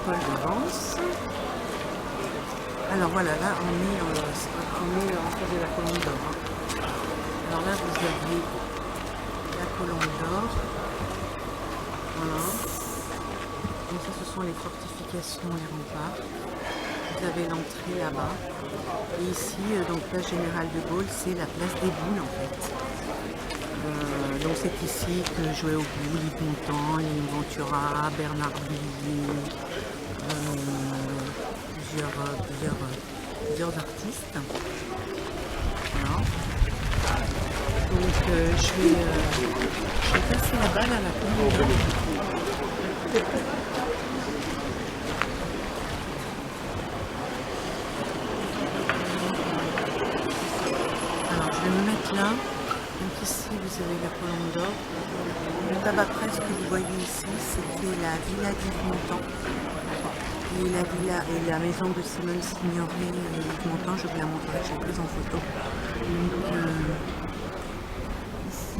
col de Vence. Alors voilà, là on est en face de la Colombe d'Or. Hein. Alors là vous avez la Colombe d'Or. Voilà. Donc ça ce sont les fortifications, les remparts. Vous avez l'entrée là-bas. Et ici, donc place Général de Gaulle, c'est la place des boules en fait. Donc c'est ici que jouaient au boule Yves Montand, Lino Ventura, Bernard Blier, plusieurs artistes. Voilà. Donc je vais passer la balle à la Colombe. Alors je vais me mettre là. Donc ici vous avez la Colombe d'Or. Le tabac presse que vous voyez ici, c'était la villa d'Yves Montand. Et la villa et la maison de Simone Signoret et Yves Montand, je vous la montrerai, j'ai prise en photo. Donc ici.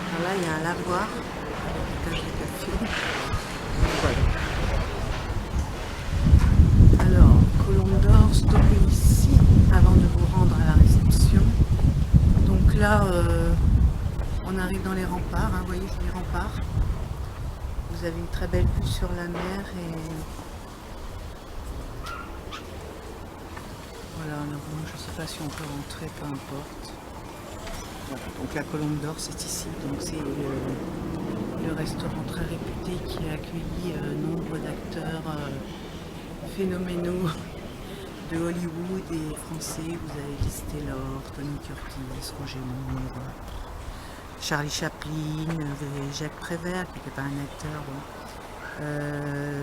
Alors là il y a un lavoir avec des café. Voilà. Alors, Colombe d'Or, stoppez ici avant de vous rendre à la réception. Donc là, on arrive dans les remparts, hein, vous voyez, c'est les remparts. Vous avez une très belle vue sur la mer et voilà, alors bon, je ne sais pas si on peut rentrer, peu importe. Voilà, donc la Colombe d'Or, c'est ici, donc c'est le restaurant très réputé qui a accueilli nombre d'acteurs phénoménaux de Hollywood et français. Vous avez Liz Taylor, Tony Curtis, Roger Moore, Charlie Chaplin, vous avez Jacques Prévert qui n'était pas un acteur,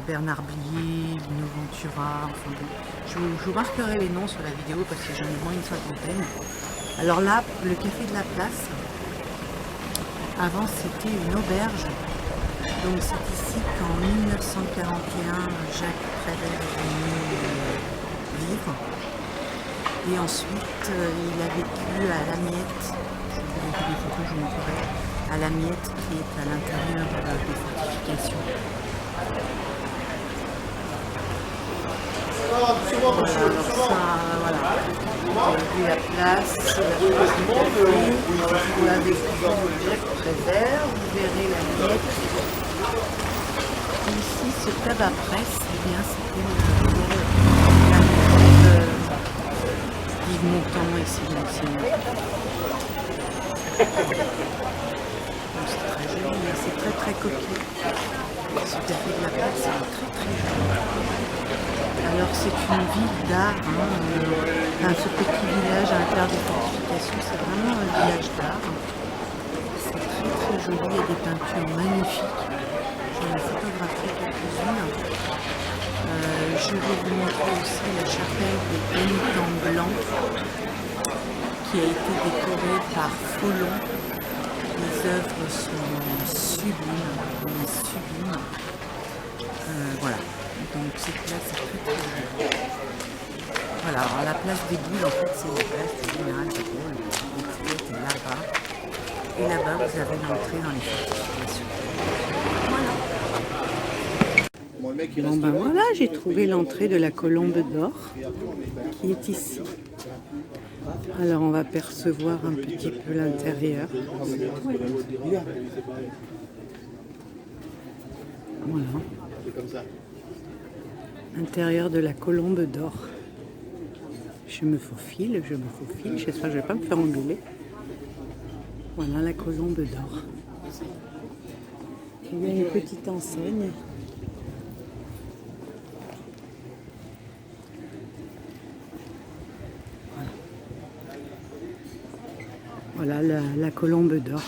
Bernard Blier, Lino Ventura, enfin bon. Je vous marquerai les noms sur la vidéo parce que j'en ai moins une cinquantaine. Alors là, le café de la place, avant c'était une auberge. Donc c'est ici qu'en 1941, Jacques Prévert est venu vivre. Et ensuite, il a vécu à La Miette. Je vous montrerai des photos, je vous montrerai. À La Miette, qui est à l'intérieur des fortifications. Voilà, alors ça, voilà. Vous avez vu la place du café. Vous avez vu Jacques Prévert. Vous verrez La Miette. Ici, ce tabac presse, eh bien, c'était Yves Montand et Simone Signoret. C'est très joli, mais c'est très très coquet. Ce café de la place, c'est très très joli. Alors c'est une ville d'art, hein, ce petit village à l'intérieur des fortifications, c'est vraiment un village d'art. C'est très très joli, il y a des peintures magnifiques. Je vais en photographier quelques-unes. Je vais vous montrer aussi la chapelle des pénitents blancs qui a été décorée par Folon. Les œuvres sont sublimes, mais sublimes. Voilà, donc cette place est très très jolie. Voilà, alors la place des boules, en fait, c'est la place du Général de Gaulle. L'exploit est là-bas. Et là-bas, vous avez l'entrée dans les fortifications. Voilà. Bon ben voilà, j'ai trouvé l'entrée de la Colombe d'Or qui est ici. Alors on va percevoir un petit peu l'intérieur. Voilà. Intérieur de la Colombe d'Or. Je me faufile, j'espère que je ne vais pas me faire engueuler. Voilà la Colombe d'Or. Il y a une petite enseigne. Voilà la Colombe d'Or.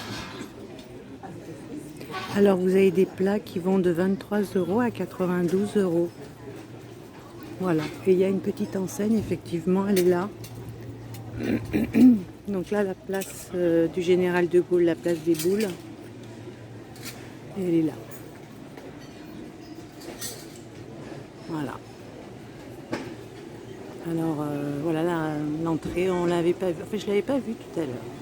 Alors vous avez des plats qui vont de 23 € à 92 €. Voilà. Et il y a une petite enseigne, effectivement, elle est là. Donc là, la place du Général de Gaulle, la place des Boules. Et elle est là. Voilà. Alors voilà l'entrée, on l'avait pas vu. Enfin, je l'avais pas vue tout à l'heure.